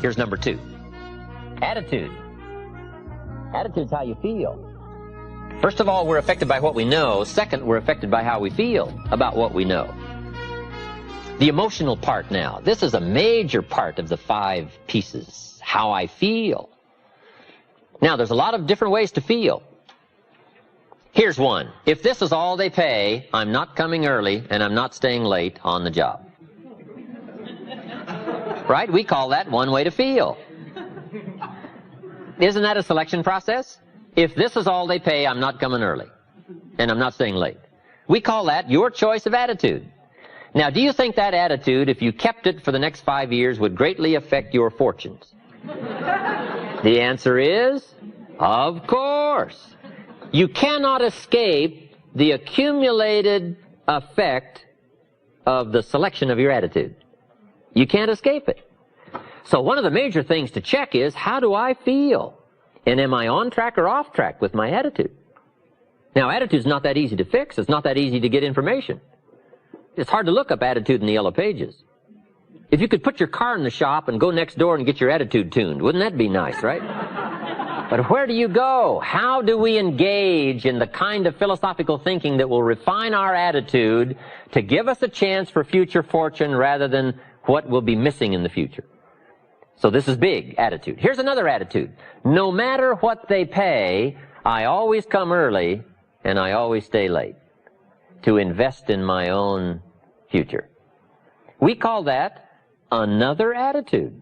Here's number 2. Attitude. Attitude's how you feel. First of all, we're affected by what we know. Second, we're affected by how we feel about what we know. The emotional part now. This is a major part of the 5 pieces. How I feel. Now, there's a lot of different ways to feel. Here's one. If this is all they pay, I'm not coming early and I'm not staying late on the job. Right? We call that one way to feel. Isn't that a selection process? If this is all they pay, I'm not coming early and I'm not staying late. We call that your choice of attitude. Now, do you think that attitude, if you kept it for the next 5 years, would greatly affect your fortunes? The answer is, of course. You cannot escape the accumulated effect of the selection of your attitude. You can't escape it. So one of the major things to check is, how do I feel? And am I on track or off track with my attitude? Now, attitude's not that easy to fix. It's not that easy to get information. It's hard to look up attitude in the yellow pages. If you could put your car in the shop and go next door and get your attitude tuned, wouldn't that be nice, right? But where do you go? How do we engage in the kind of philosophical thinking that will refine our attitude to give us a chance for future fortune rather than what will be missing in the future? So this is big, attitude. Here's another attitude. No matter what they pay, I always come early and I always stay late to invest in my own future. We call that another attitude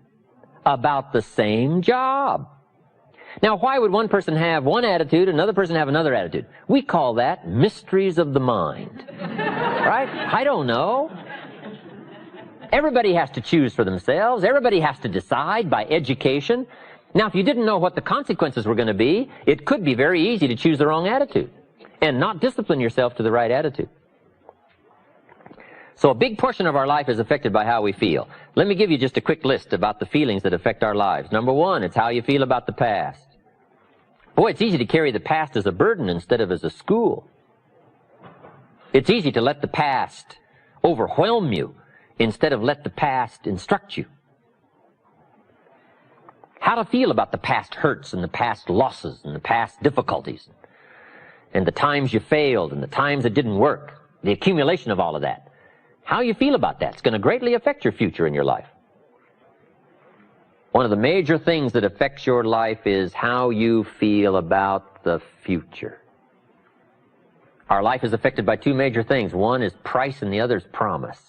about the same job. Now, why would one person have one attitude, another person have another attitude? We call that mysteries of the mind. Right? I don't know. Everybody has to choose for themselves. Everybody has to decide by education. Now, if you didn't know what the consequences were going to be, it could be very easy to choose the wrong attitude and not discipline yourself to the right attitude. So a big portion of our life is affected by how we feel. Let me give you just a quick list about the feelings that affect our lives. Number 1, it's how you feel about the past. Boy, it's easy to carry the past as a burden instead of as a school. It's easy to let the past overwhelm you instead of let the past instruct you. How to feel about the past hurts and the past losses and the past difficulties and the times you failed and the times it didn't work, the accumulation of all of that. How you feel about that is going to greatly affect your future in your life. One of the major things that affects your life is how you feel about the future. Our life is affected by 2 major things. One is price and the other is promise.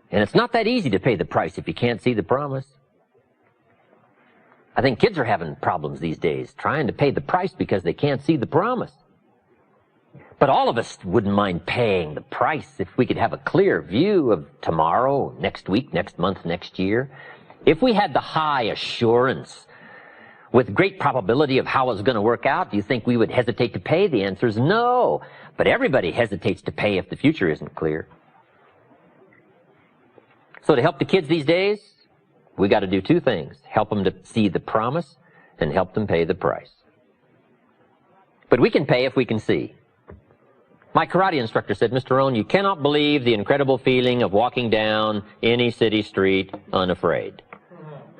And it's not that easy to pay the price if you can't see the promise. I think kids are having problems these days trying to pay the price because they can't see the promise. But all of us wouldn't mind paying the price if we could have a clear view of tomorrow, next week, next month, next year. If we had the high assurance with great probability of how it's going to work out, do you think we would hesitate to pay? The answer is no. But everybody hesitates to pay if the future isn't clear. So to help the kids these days, we got to do 2 things. Help them to see the promise and help them pay the price. But we can pay if we can see. My karate instructor said, Mr. ROHN, you cannot believe the incredible feeling of walking down any city street unafraid.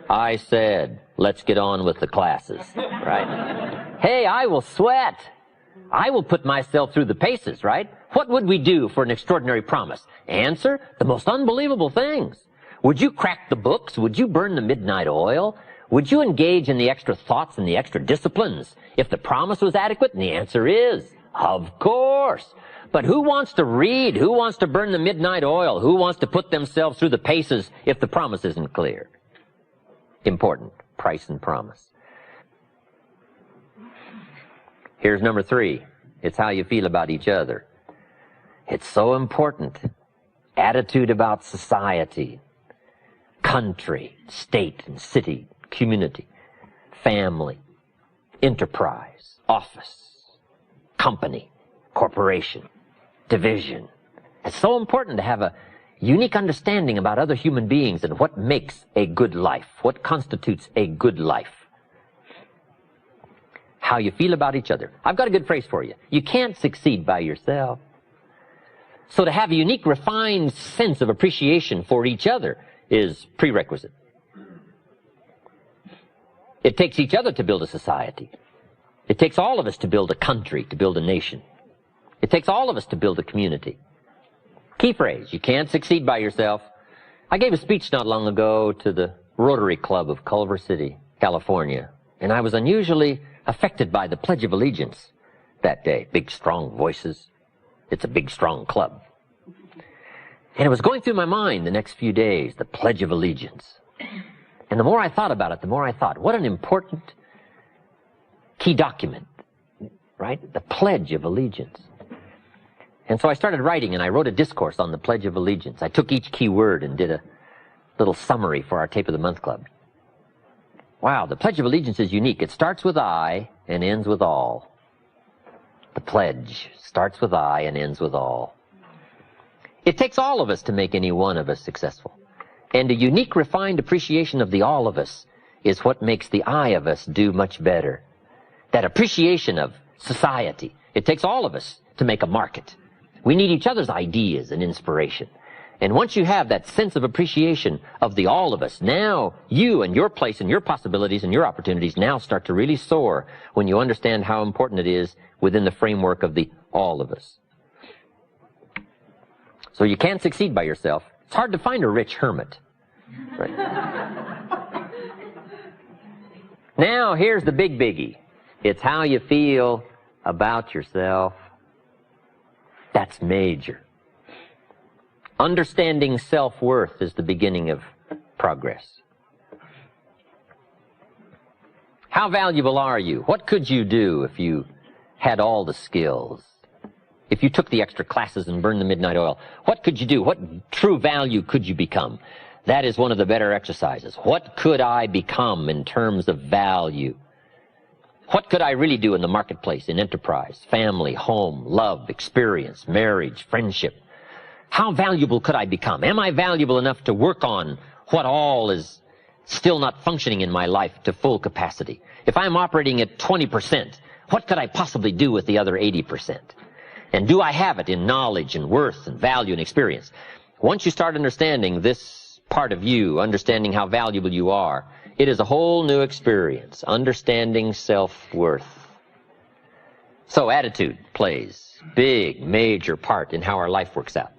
I said, let's get on with the classes, right? Hey, I will sweat. I will put myself through the paces, right? What would we do for an extraordinary promise? Answer, the most unbelievable things. Would you crack the books? Would you burn the midnight oil? Would you engage in the extra thoughts and the extra disciplines if the promise was adequate? And the answer is, of course. But who wants to read? Who wants to burn the midnight oil? Who wants to put themselves through the paces if the promise isn't clear? Important, price and promise. Here's number 3. It's how you feel about each other. It's so important. Attitude about society, country, state and city, community, family, enterprise, office, company, corporation, division. It's so important to have a unique understanding about other human beings and what makes a good life, what constitutes a good life. How you feel about each other. I've got a good phrase for you. You can't succeed by yourself. So to have a unique, refined sense of appreciation for each other is prerequisite. It takes each other to build a society. It takes all of us to build a country, to build a nation. It takes all of us to build a community. Key phrase, you can't succeed by yourself. I gave a speech not long ago to the Rotary Club of Culver City, California, and I was unusually affected by the Pledge of Allegiance that day. Big, strong voices. It's a big, strong club. And it was going through my mind the next few days, the Pledge of Allegiance. And the more I thought about it, the more I thought, what an important key document, right? The Pledge of Allegiance. And so I started writing, and I wrote a discourse on the Pledge of Allegiance. I took each key word and did a little summary for our Tape of the Month Club. Wow, the Pledge of Allegiance is unique. It starts with I and ends with all. The pledge starts with I and ends with all. It takes all of us to make any one of us successful. And a unique, refined appreciation of the all of us is what makes the I of us do much better. That appreciation of society. It takes all of us to make a market. We need each other's ideas and inspiration. And once you have that sense of appreciation of the all of us, now you and your place and your possibilities and your opportunities now start to really soar when you understand how important it is within the framework of the all of us. So you can't succeed by yourself. It's hard to find a rich hermit. Right? Now here's the big biggie. It's how you feel about yourself. That's major. Understanding self-worth is the beginning of progress. How valuable are you? What could you do if you had all the skills? If you took the extra classes and burned the midnight oil, what could you do? What true value could you become? That is one of the better exercises. What could I become in terms of value? What could I really do in the marketplace, in enterprise, family, home, love, experience, marriage, friendship? How valuable could I become? Am I valuable enough to work on what all is still not functioning in my life to full capacity? If I'm operating at 20%, what could I possibly do with the other 80%? And do I have it in knowledge and worth and value and experience? Once you start understanding this part of you, understanding how valuable you are, it is a whole new experience, understanding self-worth. So attitude plays a big, major part in how our life works out.